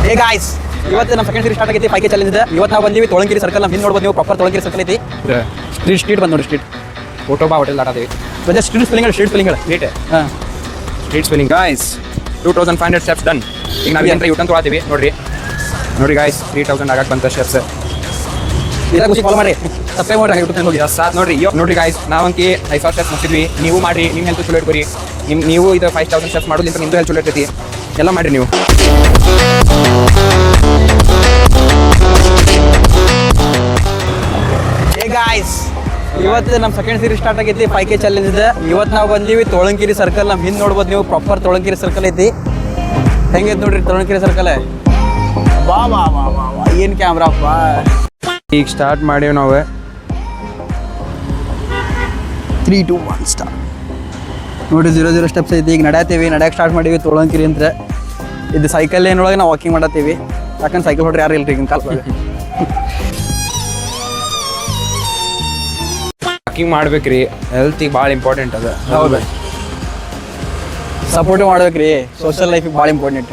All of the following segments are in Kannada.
ಹೇ ಗಾಯ್ಸ್, ಇವತ್ತು ನಮ್ಮ ಸೆಕೆಂಡ್ ಸೀರೀಸ್ ಸ್ಟಾರ್ಟ್ ಆಗೈತಿ 5K ಚಾಲೆಂಜ್ ಇದೆ. ಇವತ್ತು ನಾವು ಬಂದೀವಿ ತೊಳಂಗಿರಿ ಸರ್ಕಲ್. ನಮ್ಮ ಹಿಂದೆ ನೋಡ್ಬೋದು ನೀವು, ಪ್ರಾಪರ್ ತೊಳಂಗಿರಿ ಸರ್ಕಲ್ ಐತಿ. ಸ್ಟ್ರೀಟ್ ಬಂದು ನೋಡಿ, ಸ್ಟ್ರೀಟ್ ಫೋಟೋಬಾ ಹೋಟೆಲ್ ಆಡೋದು. ಮತ್ತೆ ಸ್ಟ್ರೀಟ್ ಸ್ಪೆಲ್ಲಿಂಗ್ ಸ್ಟ್ರೀಟ್ ಹಾಂ, street spelling guys. 2500 steps done. ಈಗ ನಾವು ಏನು ಯೂಟರ್ನ್ ತೊಗೊಳ್ತೀವಿ ನೋಡ್ರಿ ಗಾಯ್ಸ್. 3000 ಆಗಕ್ಕೆ ಬಂತ ಸ್ಟೆಪ್ಸ್. ಇದರ ಖುಷಿ ಫಾಲೋ ಮಾಡಿ, ಸಬ್ಸ್ಕ್ರೈಬ್ ಮಾಡಿ, ಯೂಟ್ಯೂಬ್ ಹೋಗಿ. ಸಾತ್ ನೋಡ್ರಿ ಗಾಯ್ಸ್, ನಾವಂಕಿ 5000 ಸ್ಟೆಪ್ಸ್ ಮುಗಿದ್ವಿ. ನೀವು ಮಾಡಿ, ನಿಮ್ಮ ಹೆಲ್ತ್ ಚಲೋ ಇಟ್ಕೊರಿ. ನೀವು ಇದು 5000 ಸ್ಟೆಪ್ಸ್ ಮಾಡೋದ್ರಿಂದ ನಿಮ್ಮದು ಹೆಲ್ತ್ ಚಲೋ ಇರ್ತೈತಿ. ಎಲ್ಲ ಮಾಡಿರಿ ನೀವು. ಹೇ ಗಾಯ್ಸ್, ಇವತ್ತು ನಮ್ಮ ಸೆಕೆಂಡ್ ಸೀರೀಸ್ ಸ್ಟಾರ್ಟ್ ಆಗೈತಿ 5K ಚಾಲೆಂಜ್ ಇದೆ. ಇವತ್ತು ನಾವು ಬಂದೀವಿ ತೊಳಂಗಿರಿ ಸರ್ಕಲ್. ನಮ್ಮ ಹಿಂದೆ ನೋಡ್ಬೋದು ನೀವು, ಪ್ರಾಪರ್ ತೊಳಂಗಿರಿ ಸರ್ಕಲ್ ಐತಿ. ಹೆಂಗೈತೆ ನೋಡ್ರಿ ತೊಳಂಗಿರಿ ಸರ್ಕಲ್. ವಾ ವಾ ವಾ ವಾ ವಾ, ಏನು ಕ್ಯಾಮ್ರಾಪ್ಪ. ಈಗ ಸ್ಟಾರ್ಟ್ ಮಾಡೀವಿ ನಾವು. 3, 2, 1 ಸ್ಟಾರ್ಟ್. ನೋಡಿರಿ 0 ಸ್ಟೆಪ್ಸ್ ಐತಿ. ಈಗ ನಡ್ಯಕ್ಕೆ ಸ್ಟಾರ್ಟ್ ಮಾಡೀವಿ ತೊಳಂಗಿರಿ ಅಂತ. ಇದು ಸೈಕಲ್ ಏನೊಳಗೆ ನಾವು ವಾಕಿಂಗ್ ಮಾಡತ್ತೀವಿ. ಯಾಕಂದ್ರೆ ಸೈಕಲ್ ಹೊಡ್ರಿ ಯಾರು ಇಲ್ರಿ ಈಗಿನ ಕಾಲದಾಗ. ವಾಕಿಂಗ್ ಮಾಡ್ಬೇಕ್ರಿ, ಹೆಲ್ತಿಗೆ ಭಾಳ ಇಂಪಾರ್ಟೆಂಟ್ ಅದ. ಹೌದು, ಸಪೋರ್ಟ್ ಮಾಡ್ಬೇಕ್ರಿ. ಸೋಷಿಯಲ್ ಲೈಫಿಗೆ ಭಾಳ ಇಂಪಾರ್ಟೆಂಟ್.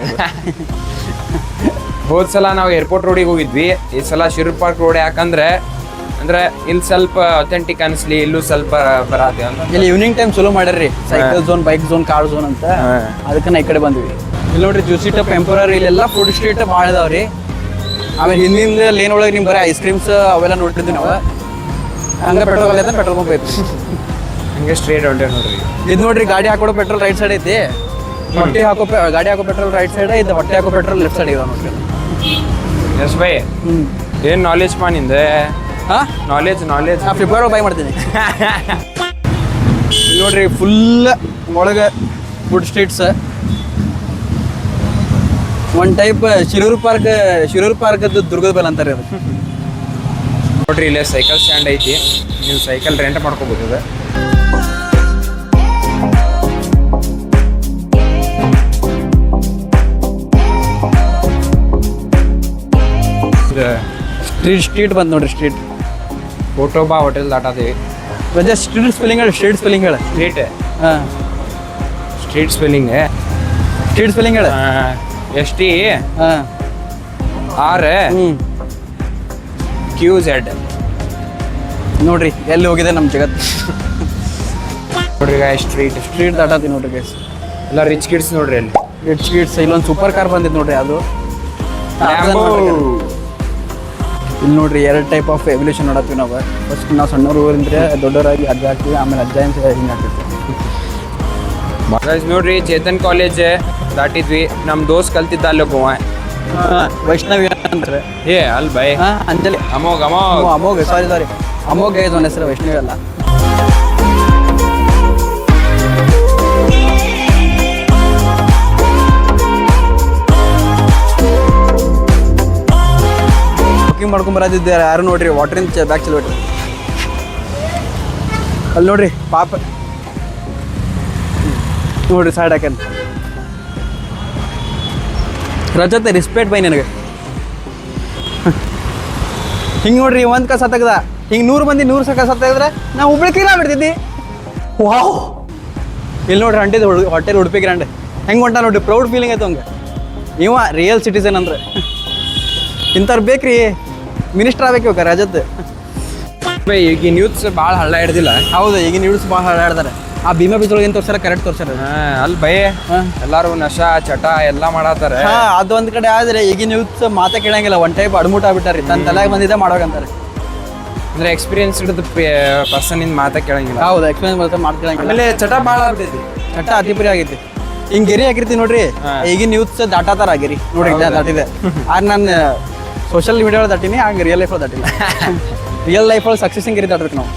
ಹೋದ ಸಲ ನಾವು ಏರ್ಪೋರ್ಟ್ ರೋಡಿಗೆ ಹೋಗಿದ್ವಿ. ಈ ಸಲ ಶಿರು ಪಾರ್ಕ್ ರೋಡ್. ಯಾಕಂದ್ರೆ ಇಲ್ಲಿ ಸ್ವಲ್ಪ ಅಥೆಂಟಿಕ್ ಅನಿಸ್ಲಿ, ಇಲ್ಲೂ ಸ್ವಲ್ಪ ಬರತ್ತೆ ಅಂತ. ಇಲ್ಲಿ ಈವ್ನಿಂಗ್ ಟೈಮ್ ಚಲೋ ಮಾಡ್ಯಾರ್ರಿ. Cycle zone, bike zone, car zone ಅಂತ. ಅದಕ್ಕೆ ನಾ ಈ ಕಡೆ ಬಂದ್ವಿ. ಇಲ್ಲಿ ನೋಡ್ರಿ ಜ್ಯೂಸಿ ಟಪ್, ಟೆಂಪರರಿ, ಇಲ್ಲೆಲ್ಲ ಫುಡ್ ಸ್ಟ್ರೀಟ್ ಭಾಳ ಇದಾವ್ರಿ. ಆಮೇಲೆ ಹಿಂದಿಂದ ಲೇನ್ ಒಳಗೆ ನಿಮ್ಗೆ ಬರೀ ಐಸ್ ಕ್ರೀಮ್ಸ್ ಅವೆಲ್ಲ ನೋಡ್ತಿದ್ವಿ ನಾವು. ಹಂಗೆ ಪೆಟ್ರೋಲ್ ಅಲ್ಲೈತೆ, ಪೆಟ್ರೋಲ್ ಪಂಪ್ ಐತಿ. ಹಂಗೆ ಸ್ಟ್ರೇಟ್ ಹೊಂಟೆ ನೋಡ್ರಿ. ಇದು ನೋಡ್ರಿ ಗಾಡಿ ಹಾಕೋದು ಪೆಟ್ರೋಲ್ ರೈಟ್ ಸೈಡ್ ಐತಿ. ಗಾಡಿ ಹಾಕೋ ಪೆಟ್ರೋಲ್ ರೈಟ್ ಸೈಡ್, ಇದು ಹೊಟ್ಟೆ ಹಾಕೋ ಪೆಟ್ರೋಲ್ ಲೆಫ್ಟ್ ಸೈಡ್ ಇದಾವೆ ನೋಡ್ರಿ. ಎಸ್ ಬೈ, ಏನು ನಾಲೆಜ್ ಪಾ ನಿಂದೆ. ಹಾಂ, ನಾಲೆಜ್ ನಾ ಫ್ಲಿಪ್ಕಾರ್ಟ್ ಬೈ ಮಾಡ್ತೀನಿ. ನೋಡ್ರಿ ಫುಲ್ ಒಳಗೆ food streets. One type Shiroor ಪಾರ್ಕದ್ದು ದುರ್ಗದ ಬೆಲ್ ಅಂತಾರೆ ಅದು. ನೋಡ್ರಿ ಇಲ್ಲೇ ಸೈಕಲ್ ಸ್ಟ್ಯಾಂಡ್ ಐತಿ. ನೀವು ಸೈಕಲ್ ರೆಂಟ್ ಮಾಡ್ಕೋಬಹುದು. ಸ್ಟ್ರೀಟ್ ಬಂದು ನೋಡ್ರಿ, ಸ್ಟ್ರೀಟ್ ಫೋಟೋಬಾ ಹೋಟೆಲ್ ದಾಟತೀವಿ. ಸ್ಟ್ರೀಟ್ ಸ್ಪೆಲ್ಲಿಂಗ್ ಹೇಳಿ. ಸ್ಟ್ರೀಟ್ ಸ್ಪೆಲ್ಲಿಂಗ್ ಹೇಳಿ. ಹಾಂ, ಸ್ಟ್ರೀಟ್ ಸ್ಪೆಲ್ಲಿಂಗ್ ಹೇಳಿ. ST ಹಾಂ, RQZ. ನೋಡ್ರಿ ಎಲ್ಲಿ ಹೋಗಿದೆ ನಮ್ಮ ಜಗತ್ತು. ನೋಡ್ರಿ ಗಾಯ್, ಸ್ಟ್ರೀಟ್ ದಾಟತಿ ನೋಡ್ರಿ ಗೈಸ್. ಎಲ್ಲ ರಿಚ್ ಕಿಡ್ಸ್ ನೋಡ್ರಿ. ಅಲ್ಲಿ ರಿಚ್ ಕಿಡ್ಸ್. ಇಲ್ಲೊಂದು ಸೂಪರ್ ಕಾರ್ ಬಂದಿದ್ದು ನೋಡ್ರಿ, ಅದು. ಇಲ್ಲಿ ನೋಡ್ರಿ 2 ಟೈಪ್ ಆಫ್ ಎವಲ್ಯೂಷನ್ ನೋಡತ್ತೀವಿ ನಾವು. ಫಸ್ಟ್ ನಾವು ಸಣ್ಣವ್ರು ಊರಿಂದ್ರೆ ದೊಡ್ಡವರಾಗಿ ಅಜ್ಜ ಆಗ್ತೀವಿ, ಆಮೇಲೆ ಅಜ್ಜ ಅಂತ ಹಿಂಗೆ ಆಗ್ತೈತಿ. ನೋಡ್ರಿ ಚೇತನ್ ಕಾಲೇಜ್ ದಾಟಿದ್ವಿ. ನಮ್ಮ ದೋಸ್ತ್ ಕಲ್ತಿದ್ದ ಅಲ್ಲಿ ಒಬ್ಬ. ವೈಷ್ಣವಿ ಅಂತಾರೆ. ಅಲ್ by. Anjali, Amogh sorry Amogh guys, ಅವನ ಹೆಸರು ವೈಷ್ಣವಿ ಅಲ್ಲ. ವಾಕಿಂಗ್ ಮಾಡ್ಕೊಂಡ್ ಬರೋದಿದ್ದಾರೆ ಯಾರು ನೋಡ್ರಿ. ವಾಟ್ರಿಂದ ಬ್ಯಾಗ್ ಚಲ್ಬಿಟ್ರಿ. ಅಲ್ಲಿ ನೋಡ್ರಿ ಪಾಪ ನೋಡ್ರಿ ಸೈಡ್ ಹಾಕನ್. ರಜತೆ ರೆಸ್ಪೆಕ್ಟ್ ಬೈ ನನಗೆ. ಹಿಂಗೆ ನೋಡ್ರಿ, ಒಂದು ಕಸ ತೆಗ್ದ ಹಿಂಗೆ 100 ಮಂದಿ 100 ಕಸ ತೆಗೆದ್ರೆ ನಾವು ಒಬ್ಳು ಕೀಲ ಬಿಡ್ತಿದ್ದಿ. ವಾವ್, ಇಲ್ಲಿ ನೋಡ್ರಿ ಅಂಟಿದ್ದು ಹೊಟ್ಟೆಲಿ ಉಡುಪಿ ಗ್ರ್ಯಾಂಡ್ ಹೆಂಗೆ ಹೊಂಟ ನೋಡ್ರಿ. ಪ್ರೌಡ್ ಫೀಲಿಂಗ್ ಆಯ್ತು ಹಂಗೆ. ಇವ ರಿಯಲ್ ಸಿಟಿಸನ್ ಅಂದ್ರೆ ಇಂಥವ್ರು ಬೇಕ್ರಿ. ಮಿನಿಸ್ಟರ್ ಆಗ್ಬೇಕು ಇವಾಗ ರಜತ್. ಈಗಿನ ಯೂತ್ಸ್ ಭಾಳ ಹಳ್ಳ ಹಿಡ್ದಿಲ್ಲ. ಹೌದು, ಈಗಿನ ಯೂತ್ಸ್ ಭಾಳ ಹಳ್ಳಾಡ್ತಾರೆ. ಆ ಭೀಮಾ ಬೀಚ್ ಒಳಗೆ ಏನು ತೋರ್ಸಾರ, ಕರೆಕ್ಟ್ ತೋರ್ಸಾರ. ಅಲ್ಲಿ ಬೈ ಎಲ್ಲಾರು ನಶಾ ಚಟ ಎಲ್ಲ ಮಾಡಾತಾರೆ. ಅದೊಂದ್ ಕಡೆ ಆದ್ರೆ ಈಗಿನ ಯೂತ್ಸ್ ಮಾತಾ ಕೇಳಂಗಿಲ್ಲ. ಒನ್ ಟೈಪ್ ಅಡ್ಮುಟ್ ಆಗ್ಬಿಟ್ಟಾರಿ. ತನ್ನ ತಲೆಗೆ ಬಂದಿದ್ದೆ ಮಾಡೋಕಂತಾರೆ. ಅಂದ್ರೆ ಎಕ್ಸ್ಪೀರಿಯನ್ಸ್ ಹಿಡಿದು ಪರ್ಸನ್ ಇಂದ ಮಾತಾ ಕೇಳಂಗಿಲ್ಲ. ಹೌದು, ಎಕ್ಸ್ಪೀರಿಯನ್ಸ್ ಬರುತ್ತೆ, ಮಾತು ಕೇಳಂಗಿಲ್ಲ. ಆಮೇಲೆ ಚಟ ಭಾಳ ಆಗ್ಬಿಟ್ಟೈತಿ. ಚಟ ಅತಿಪರಿ ಆಗೈತಿ. ಹಿಂಗೆ ಗೆರಿ ಹಾಕಿರ್ತೀವಿ ನೋಡ್ರಿ. ಈಗಿನ ಯೂತ್ಸ್ ದಾಟಾತಾರ ಗೆರಿ ನೋಡಿ. ದಾಟಿದೆ. ಆಗ ನಾನು ಸೋಷಿಯಲ್ ಮೀಡಿಯಾ ಒಳಗೆ ದಾಟಿನಿ, ಹಂಗೆ ರಿಯಲ್ ಲೈಫ್ ಒಳಗೆ ದಾಟಿಲ್ಲ. ರಿಯಲ್ ಲೈಫ್ ಒಳಗೆ ಸಕ್ಸಸ್ ಗೆರಿ ದಾಟಬೇಕು ನಾವು.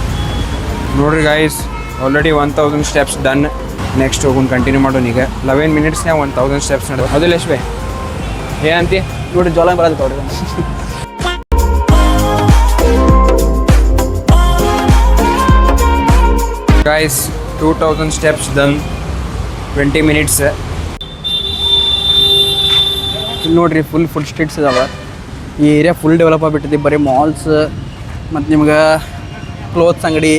ನೋಡ್ರಿ guys, already 1000 steps done. Next ಹೋಗೋಣ, ಕಂಟಿನ್ಯೂ ಮಾಡೋಣ. ಈಗ 11 ಮಿನಿಟ್ಸ್ನಾಗ 1000 ಸ್ಟೆಪ್ಸ್ ನಡೆದು. ಹೌದಿಲ್ಲ ಯಶ್ ಬೈ? ಏನಂತಿ ನೋಡಿ, ಜೋಲ ಬರೋದು ನೋಡ್ರಿ. Guys, 2000 steps done, 20 minutes. ಇಲ್ಲಿ ನೋಡ್ರಿ ಫುಲ್ ಫುಡ್ ಸ್ಟ್ರೀಟ್ಸ್ ಇದಾವೆ. ಈ ಏರಿಯಾ ಫುಲ್ ಡೆವಲಪ್ ಆಗಿಬಿಟ್ಟಿದೆ. ಬರೀ ಮಾಲ್ಸ್ ಮತ್ತು ನಿಮ್ಗೆ ಕ್ಲೋತ್ಸ್ ಅಂಗಡಿ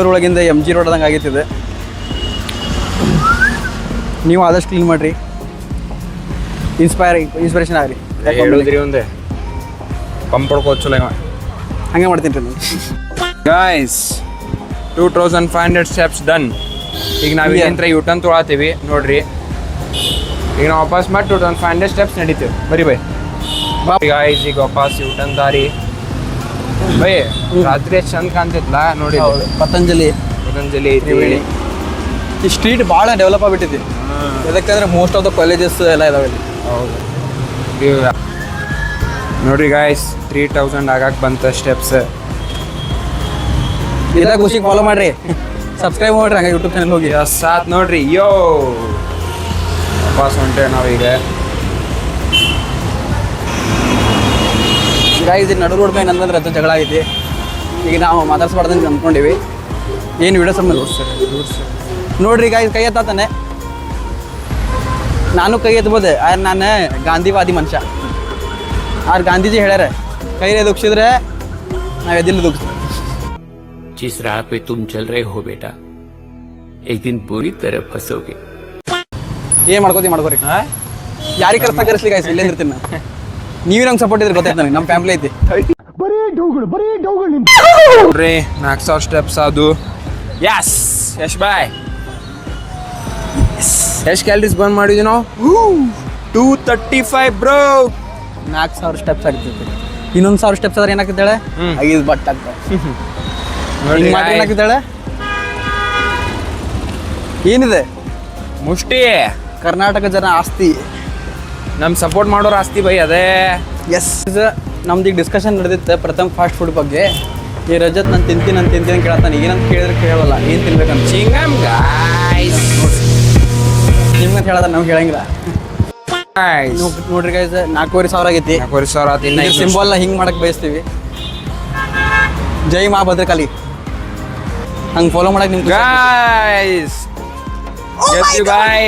ಒಳಗಿಂದ MG ರೋಡ್ ಅದಂಗೆ ಆಗೈತಿದೆ. ನೀವು ಆದಷ್ಟು ಕ್ಲೀನ್ ಮಾಡಿರಿ. ಇನ್ಸ್ಪಿರೇಷನ್ ಆಗ್ರಿ ಹೇಳಿದ್ರಿ ಒಂದೇ ಪಂಪ್ ಹೊಡ್ಕೋದು ಚಲೋ ಇವ ಹಂಗೆ ಮಾಡ್ತೀನಿ ರೀ ಗೈಸ್ 2500 ಸ್ಟೆಪ್ಸ್ ಡನ್. ಈಗ ನಾವು ಇಲ್ಲಿಂದ ಯೂಟರ್ನ್ ತೊಗೊಳತ್ತೀವಿ ನೋಡ್ರಿ. ಈಗ ನಾವು ವಾಪಸ್ ಮಾಡಿ 2500 ಸ್ಟೆಪ್ಸ್ ನಡೀತೀವಿ. ಬರೀ ಬೈ ಗೈಸ್, ಈಗ ವಾಪಸ್ ಯೂಟರ್ನ್ ದಾರಿ ಬೈ. ರಾತ್ರಿ ಎಷ್ಟು ಚಂದ ಕಾಣ್ತಿತ್ಲ ನೋಡಿ. ಪತಂಜಲಿ ಐತಿ. ಈ ಸ್ಟ್ರೀಟ್ ಭಾಳ ಡೆವಲಪ್ ಆಗ್ಬಿಟ್ಟಿದೆ. ಯಾಕಂದ್ರೆ ಮೋಸ್ಟ್ ಆಫ್ ದ ಕಾಲೇಜಸ್ ಎಲ್ಲ ಇದಾವೆ ಇಲ್ಲಿ. ಹೌದು ನೋಡ್ರಿ ಗಾಯ್ಸ್, 3000 ಆಗಾಕ್ ಬಂತ ಸ್ಟೆಪ್ಸ್. ಇದಾಗ ಖುಷಿಗೆ ಫಾಲೋ ಮಾಡ್ರಿ, ಸಬ್ಸ್ಕ್ರೈಬ್ ಮಾಡ್ರಿ ಹಂಗೆ ಯೂಟ್ಯೂಬ್ ಚಾನಲ್ ಹೋಗಿ. ಸಾತ್ ನೋಡ್ರಿ. ಯೋ ವಾಪಸ್ ಹೊಂಟೆ ನಾವೀಗ. ಗಾಯ್ಸ್ ಇದು ನಡು ರೋಡ್ ಮೇಲೆ ನಂದಂದ್ರೆ ಅದು ಜಗಳ ಐತಿ. ಈಗ ನಾವು ಮಾತಾಡ್ಸ್ಬಾರ್ದಂಗೆ ಅಂದ್ಕೊಂಡಿವಿ. ಏನು ವಿಡಿಯೋ ಸಂಬಂಧ ನೋಡ್ರಿ ಗಾಯ್ಸ್, ಕೈ ಎತ್ತಾತಾನೆ. ನಾನು ಕೈ ಎತ್ಬೋದು, ಆದ್ರೆ ನಾನು ಗಾಂಧಿವಾದಿ ಮನುಷ್ಯ. ಆದ್ರೆ ಗಾಂಧೀಜಿ ಹೇಳ್ಯಾರ, ಕೈಲೇ ದುಃಖಿಸಿದ್ರೆ ನಾವು ಎದಿಲ್ಲ ದುಃಖಿಸ್ತೀವಿ. जिस राह पे तुम चल रहे हो बेटा, एक दिन बुरी तरह फंसोगे. ಏನು ಮಾಡ್ಕೋರಿ ಯಾರಿಗೆ ಕರೆಸ್ಲಿಕ್ಕೆ ಗಾಯ್ಸ್ ಇಲ್ಲೇ ಇರ್ತೀನಿ ನಾನು. ನೀವು ನಂಗೆ ಸಪೋರ್ಟ್ ಇದ್ರೆ ಗೊತ್ತಾಯ್ತು ನನಗೆ, ನಮ್ಮ ಫ್ಯಾಮಿಲಿ ಐತಿ. ನೋಡ್ರಿ 4000 ಸ್ಟೆಪ್ಸ್ ಅದು. ಯಸ್ ಯಶ್ ಬಾಯ್, ಎಷ್ಟು ಕ್ಯಾಲರೀಸ್ ಬರ್ನ್ ಮಾಡಿದ್ವಿ ನಾವು? 235 ಬ್ರೋ. 4000 ಸ್ಟೆಪ್ಸ್ ಆಗ್ತೈತಿ. ಇನ್ನೊಂದು 1000 ಸ್ಟೆಪ್ಸ್ ಆದ್ರೆ ಏನಾಗ್ತೇಳೆ? 5 ಬಟ್ ಆಗ್ತಾವೆ. ಹಿಂಗೆ ಮಾಡಿ ಏನಾಗ್ತೇಳೆ? ಏನಿದೆ ಮುಷ್ಟಿ ಕರ್ನಾಟಕ ಜನ ಆಸ್ತಿ. ನಮ್ ಸಪೋರ್ಟ್ ಮಾಡೋರು ಆಸ್ತಿ ಬೈ ಅದೇ. ಎಸ್, ನಮ್ದು ಈಗ ಡಿಸ್ಕಷನ್ ನಡೆದಿತ್ತು ಪ್ರಥಮ್ ಫಾಸ್ಟ್ ಫುಡ್ ಬಗ್ಗೆ. ಈ ರಜತ್ ನಾನು ತಿಂತೀನಿ ಕೇಳತ್ತಾನೆ. ಏನಂತ ಕೇಳಿದ್ರೆ ಕೇಳಲ್ಲ, ಏನು ತಿನ್ಬೇಕಂತ. ಚಿಂಗಮ್ ಗಾಯ್ಸ್, ನಿಮ್ಗಂತ ಹೇಳದ ನಾವು ಹೇಳಂಗಿಲ್ಲ. ನೋಡ್ರಿ ಗೈಸ್, 4500 ಆಗೈತಿ. 4000 ಸಿಂಬಲ್ನ ಹಿಂಗೆ ಮಾಡಕ್ ಬಯಸ್ತೀವಿ. ಜೈ ಮಾ ಭದ್ರಕಾಳಿ ಹಂಗೆ ಫಾಲೋ ಮಾಡಕ್ ನಿಮ್ಗೆ ಗೈಸ್. ಗೆದ್ವಿ ಬಾಯ್,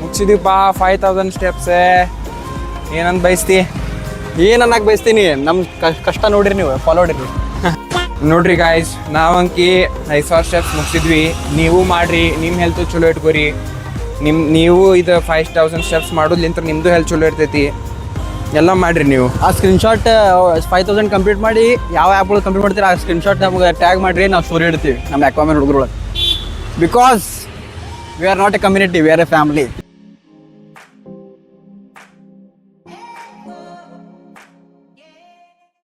ಮುಗಿಸಿದೀಪಾ 5000 ಸ್ಟೆಪ್ಸ್. ಏನಂತ ಬಯಸ್ತಿ? ಏನು ಅನ್ನಕ್ಕೆ ಬಯಸ್ತೀನಿ, ನಮ್ಮ ಕಷ್ಟ ನೋಡ್ರಿ, ನೀವು ಫಾಲೋ ಮಾಡಿರಿ. ನೋಡ್ರಿ ಗಾಯ್ಸ್, ನಾವಂಕಿ 5000 ಸ್ಟೆಪ್ಸ್ ಮುಗಿಸಿದ್ವಿ. ನೀವು ಮಾಡ್ರಿ, ನಿಮ್ಮ ಹೆಲ್ತ್ ಚಲೋ ಇಟ್ಕೋರಿ. ನೀವು ಇದು 5000 ಸ್ಟೆಪ್ಸ್ ಮಾಡೋದ್ಲಿಂತ ನಿಮ್ಮದು ಹೆಲ್ತ್ ಚಲೋ ಇರ್ತೈತಿ. ಎಲ್ಲ ಮಾಡ್ರಿ ನೀವು. ಆ ಸ್ಕ್ರೀನ್ಶಾಟ್ 5000 ಕಂಪ್ಲೀಟ್ ಮಾಡಿ ಯಾವ ಆ್ಯಪ್ಗಳು ಕಂಪ್ಲೀಟ್ ಮಾಡ್ತೀರಿ ಆ ಸ್ಕ್ರೀನ್ಶಾಟ್ ನಮ್ಗೆ ಟ್ಯಾಗ್ ಮಾಡಿರಿ, ನಾವು ಸ್ಟೋರಿ ಇಡ್ತೀವಿ ನಮ್ಮ ಅಕ್ವಾಮೆಂಟ್ ಹುಡುಗರೊಳಗೆ. Because we are not a community, we are a family.